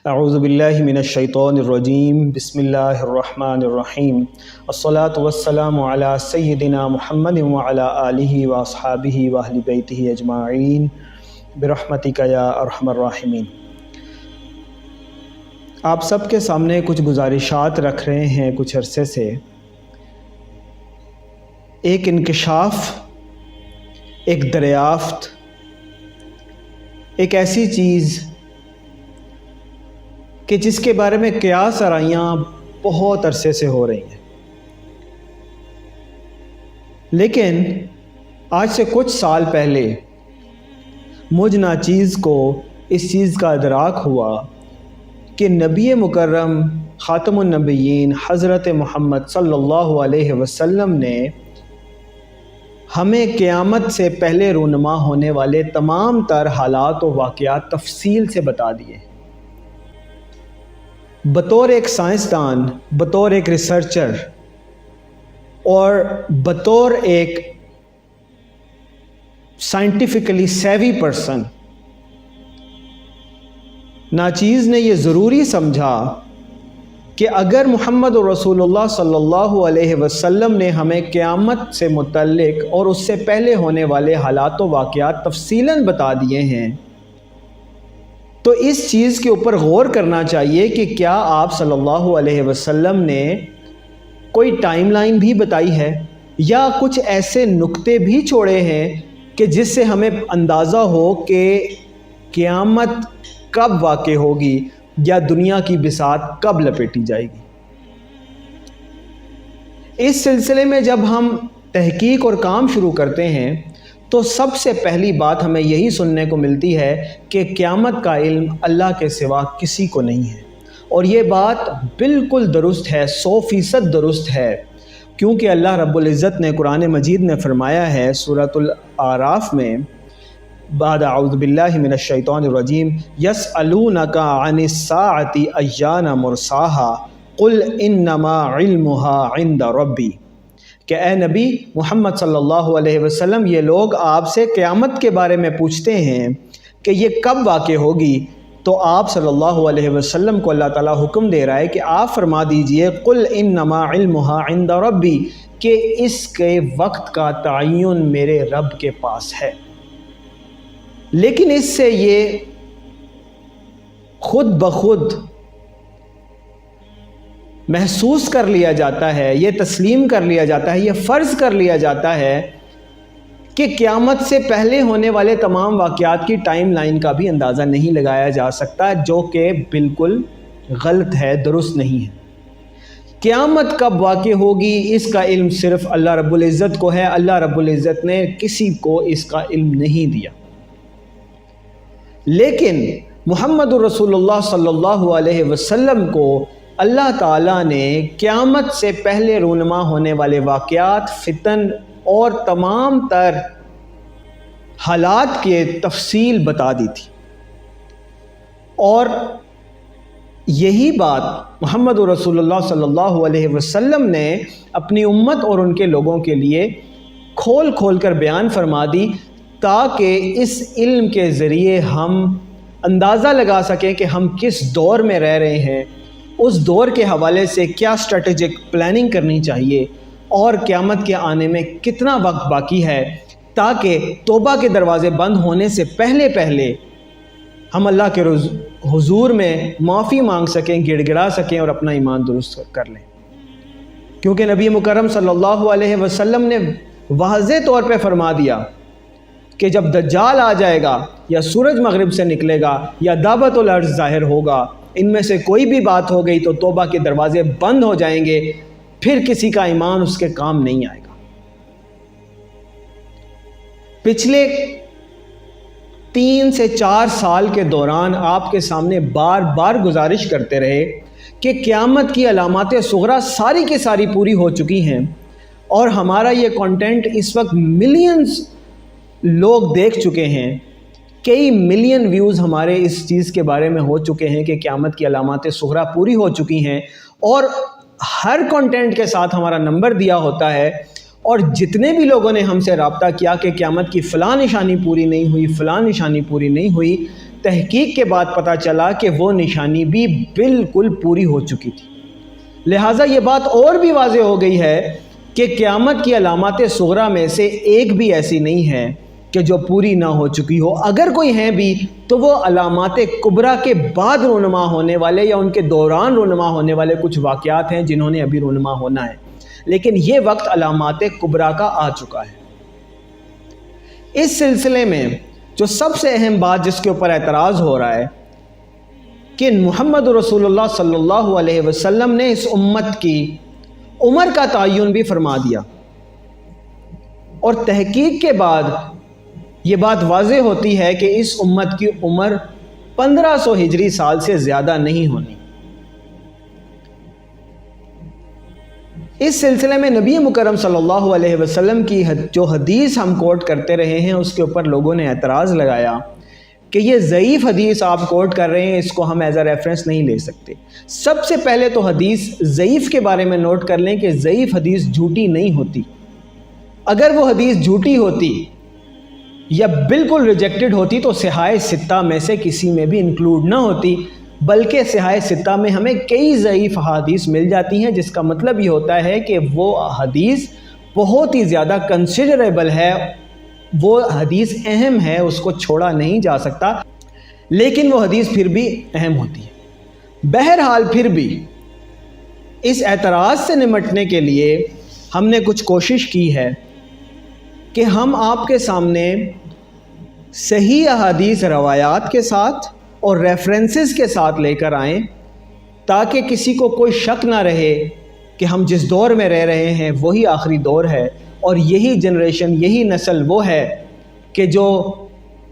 اعوذ باللہ من الشیطان الرجیم بسم اللہ الرحمن الرحیم الصلاۃ والسلام علی سیدنا محمد وعلی آلہ واصحابہ واہل بیتہ اجمعین برحمتک یا ارحم الراحمین۔ آپ سب کے سامنے کچھ گزارشات رکھ رہے ہیں کچھ عرصے سے۔ ایک انکشاف، ایک دریافت، ایک ایسی چیز کہ جس کے بارے میں قیاس آرائیاں بہت عرصے سے ہو رہی ہیں، لیکن آج سے کچھ سال پہلے مجھ ناچیز کو اس چیز کا ادراک ہوا کہ نبی مکرم خاتم النبیین حضرت محمد صلی اللہ علیہ وسلم نے ہمیں قیامت سے پہلے رونما ہونے والے تمام تر حالات و واقعات تفصیل سے بتا دیے۔ بطور ایک سائنسدان، بطور ایک ریسرچر اور بطور ایک سائنٹیفکلی سیوی پرسن، ناچیز نے یہ ضروری سمجھا کہ اگر محمد رسول اللہ صلی اللہ علیہ وسلم نے ہمیں قیامت سے متعلق اور اس سے پہلے ہونے والے حالات و واقعات تفصیلاً بتا دیے ہیں تو اس چیز کے اوپر غور کرنا چاہیے کہ کیا آپ صلی اللہ علیہ وسلم نے کوئی ٹائم لائن بھی بتائی ہے یا کچھ ایسے نقطے بھی چھوڑے ہیں کہ جس سے ہمیں اندازہ ہو کہ قیامت کب واقع ہوگی یا دنیا کی بساط کب لپیٹی جائے گی۔ اس سلسلے میں جب ہم تحقیق اور کام شروع کرتے ہیں تو سب سے پہلی بات ہمیں یہی سننے کو ملتی ہے کہ قیامت کا علم اللہ کے سوا کسی کو نہیں ہے، اور یہ بات بالکل درست ہے، 100% درست ہے، کیونکہ اللہ رب العزت نے قرآن مجید میں فرمایا ہے سورۃ الاعراف میں بعد اعوذ باللہ من الشیطان الرجیم یسألونک عن الساعۃ ایان مرساہا قل انما علمها عند ربی، کہ اے نبی محمد صلی اللہ علیہ وسلم یہ لوگ آپ سے قیامت کے بارے میں پوچھتے ہیں کہ یہ کب واقع ہوگی، تو آپ صلی اللہ علیہ وسلم کو اللہ تعالیٰ حکم دے رہا ہے کہ آپ فرما دیجئے قل انما علمها عند ربی، کہ اس کے وقت کا تعین میرے رب کے پاس ہے۔ لیکن اس سے یہ خود بخود محسوس کر لیا جاتا ہے، یہ تسلیم کر لیا جاتا ہے، یہ فرض کر لیا جاتا ہے کہ قیامت سے پہلے ہونے والے تمام واقعات کی ٹائم لائن کا بھی اندازہ نہیں لگایا جا سکتا، جو کہ بالکل غلط ہے، درست نہیں ہے۔ قیامت کب واقع ہوگی اس کا علم صرف اللہ رب العزت کو ہے، اللہ رب العزت نے کسی کو اس کا علم نہیں دیا۔ لیکن محمد رسول اللہ صلی اللہ علیہ وسلم کو اللہ تعالیٰ نے قیامت سے پہلے رونما ہونے والے واقعات، فتن اور تمام تر حالات کے تفصیل بتا دی تھی، اور یہی بات محمد رسول اللہ صلی اللہ علیہ وسلم نے اپنی امت اور ان کے لوگوں کے لیے کھول کھول کر بیان فرما دی، تاکہ اس علم کے ذریعے ہم اندازہ لگا سکیں کہ ہم کس دور میں رہ رہے ہیں، اس دور کے حوالے سے کیا اسٹریٹجک پلاننگ کرنی چاہیے، اور قیامت کے آنے میں کتنا وقت باقی ہے، تاکہ توبہ کے دروازے بند ہونے سے پہلے پہلے ہم اللہ کے حضور میں معافی مانگ سکیں، گڑ گڑا سکیں اور اپنا ایمان درست کر لیں۔ کیونکہ نبی مکرم صلی اللہ علیہ وسلم نے واضح طور پہ فرما دیا کہ جب دجال آ جائے گا یا سورج مغرب سے نکلے گا یا دعوت الارض ظاہر ہوگا، ان میں سے کوئی بھی بات ہو گئی تو توبہ کے دروازے بند ہو جائیں گے، پھر کسی کا ایمان اس کے کام نہیں آئے گا۔ پچھلے 3 سے 4 سال کے دوران آپ کے سامنے بار بار گزارش کرتے رہے کہ قیامت کی علامات صغریٰ ساری کی ساری پوری ہو چکی ہیں، اور ہمارا یہ کنٹینٹ اس وقت ملینز لوگ دیکھ چکے ہیں، کئی ملین ویوز ہمارے اس چیز کے بارے میں ہو چکے ہیں کہ قیامت کی علامات صغریٰ پوری ہو چکی ہیں، اور ہر کنٹینٹ کے ساتھ ہمارا نمبر دیا ہوتا ہے، اور جتنے بھی لوگوں نے ہم سے رابطہ کیا کہ قیامت کی فلاں نشانی پوری نہیں ہوئی، فلاں نشانی پوری نہیں ہوئی، تحقیق کے بعد پتہ چلا کہ وہ نشانی بھی بالکل پوری ہو چکی تھی۔ لہٰذا یہ بات اور بھی واضح ہو گئی ہے کہ قیامت کی علامات صغریٰ میں سے ایک بھی ایسی نہیں ہے کہ جو پوری نہ ہو چکی ہو۔ اگر کوئی ہیں بھی تو وہ علامات کبریٰ کے بعد رونما ہونے والے یا ان کے دوران رونما ہونے والے کچھ واقعات ہیں جنہوں نے ابھی رونما ہونا ہے، لیکن یہ وقت علامات کبریٰ کا آ چکا ہے۔ اس سلسلے میں جو سب سے اہم بات جس کے اوپر اعتراض ہو رہا ہے کہ محمد رسول اللہ صلی اللہ علیہ وسلم نے اس امت کی عمر کا تعین بھی فرما دیا، اور تحقیق کے بعد یہ بات واضح ہوتی ہے کہ اس امت کی عمر 1500 ہجری سال سے زیادہ نہیں ہونی۔ اس سلسلے میں نبی مکرم صلی اللہ علیہ وسلم کی جو حدیث ہم کوٹ کرتے رہے ہیں اس کے اوپر لوگوں نے اعتراض لگایا کہ یہ ضعیف حدیث آپ کوٹ کر رہے ہیں، اس کو ہم ایز اے ریفرنس نہیں لے سکتے۔ سب سے پہلے تو حدیث ضعیف کے بارے میں نوٹ کر لیں کہ ضعیف حدیث جھوٹی نہیں ہوتی۔ اگر وہ حدیث جھوٹی ہوتی یا بالکل ریجیکٹڈ ہوتی تو صحاح ستہ میں سے کسی میں بھی انکلوڈ نہ ہوتی، بلکہ صحاح ستہ میں ہمیں کئی ضعیف حدیث مل جاتی ہیں، جس کا مطلب یہ ہوتا ہے کہ وہ حدیث بہت ہی زیادہ کنسیڈریبل ہے، وہ حدیث اہم ہے، اس کو چھوڑا نہیں جا سکتا، لیکن وہ حدیث پھر بھی اہم ہوتی ہے۔ بہرحال پھر بھی اس اعتراض سے نمٹنے کے لیے ہم نے کچھ کوشش کی ہے کہ ہم آپ کے سامنے صحیح احادیث روایات کے ساتھ اور ریفرنسز کے ساتھ لے کر آئیں، تاکہ کسی کو کوئی شک نہ رہے کہ ہم جس دور میں رہ رہے ہیں وہی آخری دور ہے، اور یہی جنریشن، یہی نسل وہ ہے کہ جو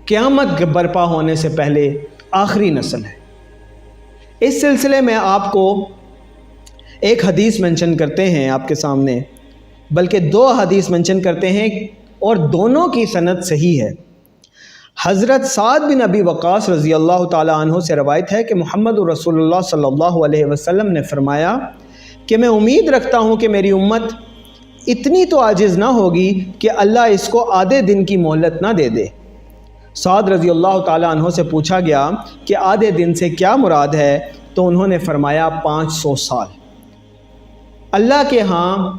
قیامت برپا ہونے سے پہلے آخری نسل ہے۔ اس سلسلے میں آپ کو ایک حدیث منشن کرتے ہیں آپ کے سامنے، بلکہ دو حدیث منشن کرتے ہیں اور دونوں کی سند صحیح ہے۔ حضرت سعد بن ابی وقاص رضی اللہ تعالیٰ عنہ سے روایت ہے کہ محمد رسول اللہ صلی اللہ علیہ وسلم نے فرمایا کہ میں امید رکھتا ہوں کہ میری امت اتنی تو عاجز نہ ہوگی کہ اللہ اس کو آدھے دن کی مہلت نہ دے دے۔ سعد رضی اللہ تعالیٰ عنہ سے پوچھا گیا کہ آدھے دن سے کیا مراد ہے، تو انہوں نے فرمایا 500 سال۔ اللہ کے ہاں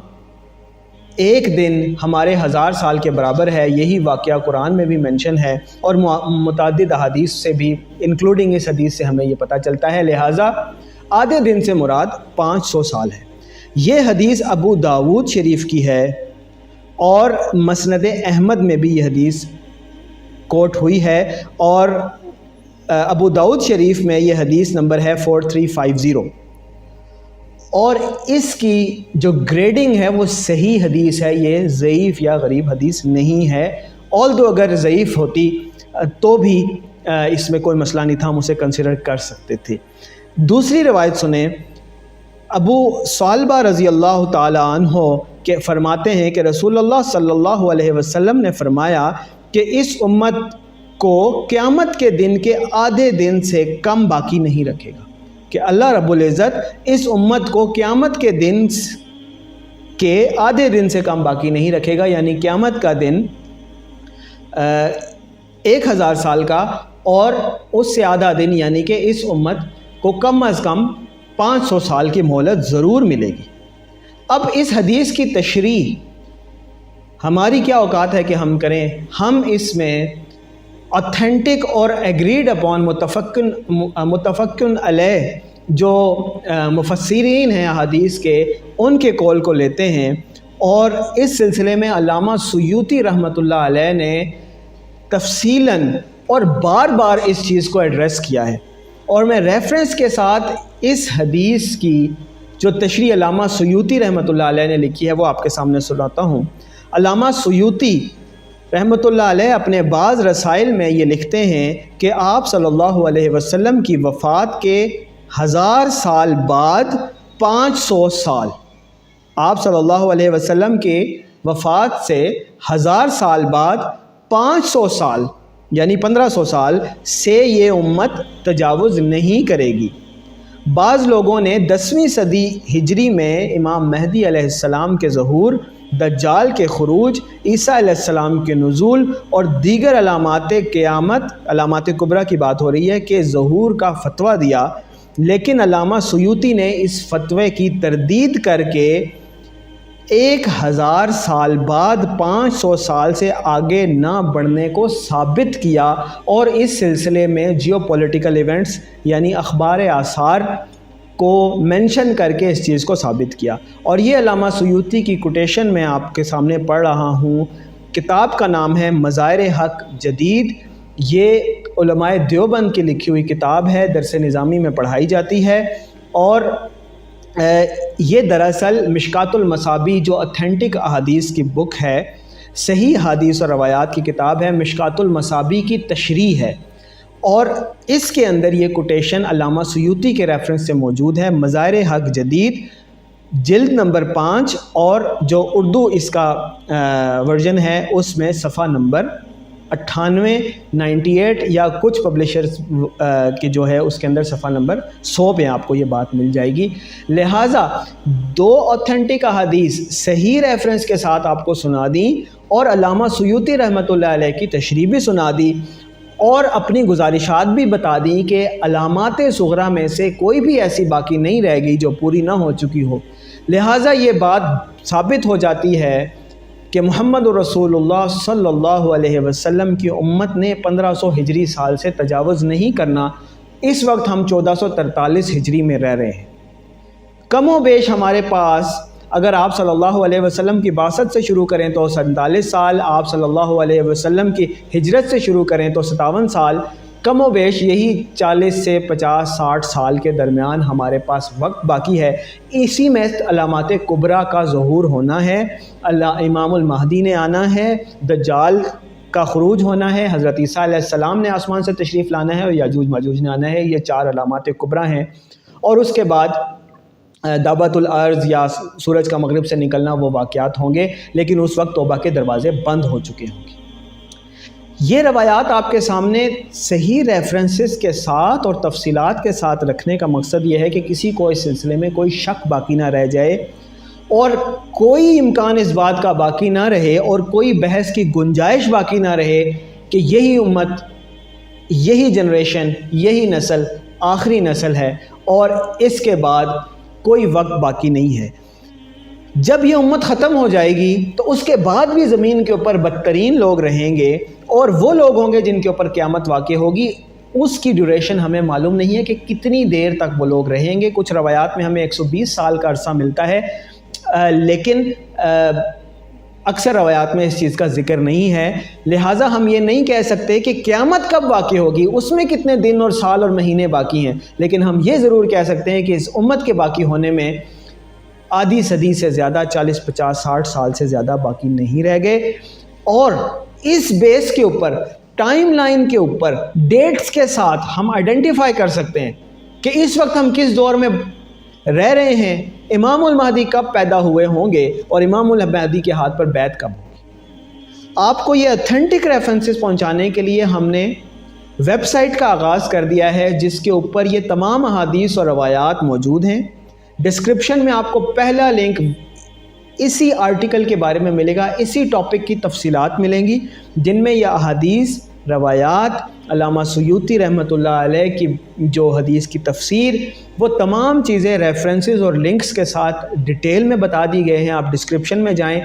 ایک دن ہمارے 1000 سال کے برابر ہے، یہی واقعہ قرآن میں بھی منشن ہے اور متعدد احادیث سے بھی انکلوڈنگ اس حدیث سے ہمیں یہ پتہ چلتا ہے، لہٰذا آدھے دن سے مراد 500 سال ہے۔ یہ حدیث ابو داود شریف کی ہے اور مسند احمد میں بھی یہ حدیث کوٹ ہوئی ہے، اور ابو داود شریف میں یہ حدیث نمبر ہے 4350، اور اس کی جو گریڈنگ ہے وہ صحیح حدیث ہے، یہ ضعیف یا غریب حدیث نہیں ہے۔ although اگر ضعیف ہوتی تو بھی اس میں کوئی مسئلہ نہیں تھا، ہم اسے کنسیڈر کر سکتے تھے۔ دوسری روایت سنیں، ابو ثعلبہ رضی اللہ تعالیٰ عنہ کہ فرماتے ہیں کہ رسول اللہ صلی اللہ علیہ وسلم نے فرمایا کہ اس امت کو قیامت کے دن کے آدھے دن سے کم باقی نہیں رکھے گا، کہ اللہ رب العزت اس امت کو قیامت کے دن کے آدھے دن سے کم باقی نہیں رکھے گا، یعنی قیامت کا دن 1000 سال کا، اور اس سے آدھا دن یعنی کہ اس امت کو کم از کم 500 سال کی مہلت ضرور ملے گی۔ اب اس حدیث کی تشریح ہماری کیا اوقات ہے کہ ہم کریں؟ ہم اس میں اوتھینٹک اور ایگریڈ اپون متفقن علیہ جو مفسرین ہیں حدیث کے، ان کے قول کو لیتے ہیں، اور اس سلسلے میں علامہ سیوطی رحمۃ اللہ علیہ نے تفصیلاً اور بار بار اس چیز کو ایڈریس کیا ہے، اور میں ریفرنس کے ساتھ اس حدیث کی جو تشریح علامہ سیوطی رحمۃ اللہ علیہ نے لکھی ہے وہ آپ کے سامنے سناتا ہوں۔ علامہ سیوطی رحمۃ اللہ علیہ اپنے بعض رسائل میں یہ لکھتے ہیں کہ آپ صلی اللہ علیہ وسلم کی وفات کے 1000 سال بعد 500 سال، آپ صلی اللہ علیہ وسلم کے وفات سے 1000 سال بعد 500 سال یعنی 1500 سال سے یہ امت تجاوز نہیں کرے گی۔ بعض لوگوں نے 10ویں صدی ہجری میں امام مہدی علیہ السلام کے ظہور دجال کے خروج، عیسیٰ علیہ السلام کے نزول اور دیگر علامات قیامت، علامات کبریٰ کی بات ہو رہی ہے، کہ ظہور کا فتویٰ دیا، لیکن علامہ سیوطی نے اس فتوے کی تردید کر کے 1000 سال بعد 500 سال سے آگے نہ بڑھنے کو ثابت کیا، اور اس سلسلے میں جیو پولیٹیکل ایونٹس یعنی اخبار آثار کو مینشن کر کے اس چیز کو ثابت کیا۔ اور یہ علامہ سیوطی کی کوٹیشن میں آپ کے سامنے پڑھ رہا ہوں۔ کتاب کا نام ہے مظاہر حق جدید، یہ علماء دیوبند کی لکھی ہوئی کتاب ہے، درس نظامی میں پڑھائی جاتی ہے، اور یہ دراصل مشکات المصابیح جو اتھینٹک احادیث کی بک ہے، صحیح حدیث اور روایات کی کتاب ہے، مشکات المصابیح کی تشریح ہے، اور اس کے اندر یہ کوٹیشن علامہ سیوطی کے ریفرنس سے موجود ہے۔ مظاہر حق جدید جلد نمبر 5 اور جو اردو اس کا ورژن ہے اس میں صفحہ نمبر 98، 98 یا کچھ پبلشرز کی جو ہے اس کے اندر صفحہ نمبر 100 پہ آپ کو یہ بات مل جائے گی۔ لہٰذا 2 اوتھینٹک احادیث صحیح ریفرنس کے ساتھ آپ کو سنا دیں، اور علامہ سیوطی رحمۃ اللہ علیہ کی تشریح بھی سنا دی، اور اپنی گزارشات بھی بتا دیں کہ علامات صغریٰ میں سے کوئی بھی ایسی باقی نہیں رہ گئی جو پوری نہ ہو چکی ہو۔ لہٰذا یہ بات ثابت ہو جاتی ہے کہ محمد رسول اللہ صلی اللہ علیہ وسلم کی امت نے 1500 ہجری سال سے تجاوز نہیں کرنا۔ اس وقت ہم 1443 ہجری میں رہ رہے ہیں۔ کم و بیش ہمارے پاس اگر آپ صلی اللہ علیہ وسلم کی بعثت سے شروع کریں تو 47 سال، آپ صلی اللہ علیہ وسلم کی ہجرت سے شروع کریں تو 57 سال، کم و بیش یہی 40 سے 50 60 سال کے درمیان ہمارے پاس وقت باقی ہے۔ اسی میں علامات کبریٰ کا ظہور ہونا ہے، امام المہدی نے آنا ہے، دجال کا خروج ہونا ہے، حضرت عیسیٰ علیہ السلام نے آسمان سے تشریف لانا ہے، اور یاجوج ماجوج نے آنا ہے۔ یہ 4 علامات کبریٰ ہیں، اور اس کے بعد دعوت الارض یا سورج کا مغرب سے نکلنا وہ واقعات ہوں گے، لیکن اس وقت توبہ کے دروازے بند ہو چکے ہوں گے۔ یہ روایات آپ کے سامنے صحیح ریفرنسز کے ساتھ اور تفصیلات کے ساتھ رکھنے کا مقصد یہ ہے کہ کسی کو اس سلسلے میں کوئی شک باقی نہ رہ جائے، اور کوئی امکان اس بات کا باقی نہ رہے، اور کوئی بحث کی گنجائش باقی نہ رہے کہ یہی امت، یہی جنریشن، یہی نسل آخری نسل ہے، اور اس کے بعد کوئی وقت باقی نہیں ہے۔ جب یہ امت ختم ہو جائے گی تو اس کے بعد بھی زمین کے اوپر بدترین لوگ رہیں گے، اور وہ لوگ ہوں گے جن کے اوپر قیامت واقع ہوگی۔ اس کی ڈیوریشن ہمیں معلوم نہیں ہے کہ کتنی دیر تک وہ لوگ رہیں گے۔ کچھ روایات میں ہمیں 120 سال کا عرصہ ملتا ہے، لیکن اکثر روایات میں اس چیز کا ذکر نہیں ہے۔ لہٰذا ہم یہ نہیں کہہ سکتے کہ قیامت کب واقع ہوگی، اس میں کتنے دن اور سال اور مہینے باقی ہیں، لیکن ہم یہ ضرور کہہ سکتے ہیں کہ اس امت کے باقی ہونے میں آدھی صدی سے زیادہ، 40 50 60 سال سے زیادہ باقی نہیں رہ گئے۔ اور اس بیس کے اوپر، ٹائم لائن کے اوپر، ڈیٹس کے ساتھ ہم آئیڈینٹیفائی کر سکتے ہیں کہ اس وقت ہم کس دور میں رہ رہے ہیں، امام المہدی کب پیدا ہوئے ہوں گے، اور امام المہدی کے ہاتھ پر بیعت کب ہوگی۔ آپ کو یہ اتھینٹک ریفرنسز پہنچانے کے لیے ہم نے ویب سائٹ کا آغاز کر دیا ہے، جس کے اوپر یہ تمام احادیث اور روایات موجود ہیں۔ ڈسکرپشن میں آپ کو پہلا لنک اسی آرٹیکل کے بارے میں ملے گا، اسی ٹاپک کی تفصیلات ملیں گی، جن میں یہ احادیث، روایات، علامہ سیوطی رحمۃ اللہ علیہ کی جو حدیث کی تفسیر، وہ تمام چیزیں ریفرنسز اور لنکس کے ساتھ ڈیٹیل میں بتا دی گئے ہیں۔ آپ ڈسکرپشن میں جائیں،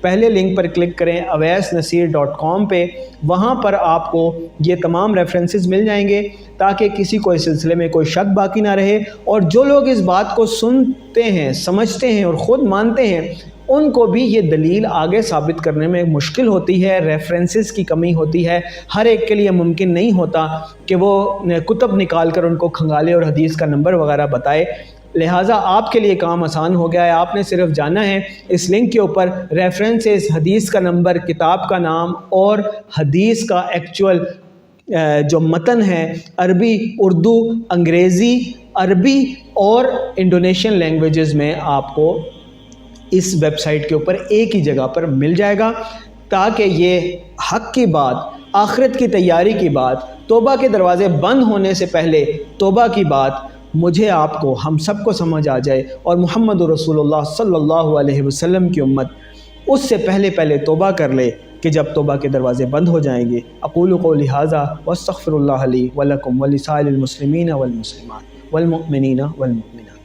پہلے لنک پر کلک کریں awaisnasir.com پہ، وہاں پر آپ کو یہ تمام ریفرنسز مل جائیں گے تاکہ کسی کو اس سلسلے میں کوئی شک باقی نہ رہے، اور جو لوگ اس بات کو سنتے ہیں، سمجھتے ہیں اور خود مانتے ہیں، ان کو بھی یہ دلیل آگے ثابت کرنے میں مشکل ہوتی ہے، ریفرنسز کی کمی ہوتی ہے۔ ہر ایک کے لیے ممکن نہیں ہوتا کہ وہ کتب نکال کر ان کو کھنگالے اور حدیث کا نمبر وغیرہ بتائے۔ لہٰذا آپ کے لیے کام آسان ہو گیا ہے، آپ نے صرف جانا ہے اس لنک کے اوپر ریفرنسز، حدیث کا نمبر، کتاب کا نام اور حدیث کا ایکچول جو متن ہے، عربی، اردو، انگریزی، عربی اور انڈونیشین لینگویجز میں آپ کو اس ویب سائٹ کے اوپر ایک ہی جگہ پر مل جائے گا، تاکہ یہ حق کی بات، آخرت کی تیاری کی بات، توبہ کے دروازے بند ہونے سے پہلے توبہ کی بات مجھے، آپ کو، ہم سب کو سمجھ آ جائے، اور محمد رسول اللہ صلی اللہ علیہ وسلم کی امت اس سے پہلے توبہ کر لے کہ جب توبہ کے دروازے بند ہو جائیں گے۔ اقول قولی ھذا واستغفر اللہ لی ولکم ولسائر المسلمین والمسلمات والمؤمنین والمؤمنات۔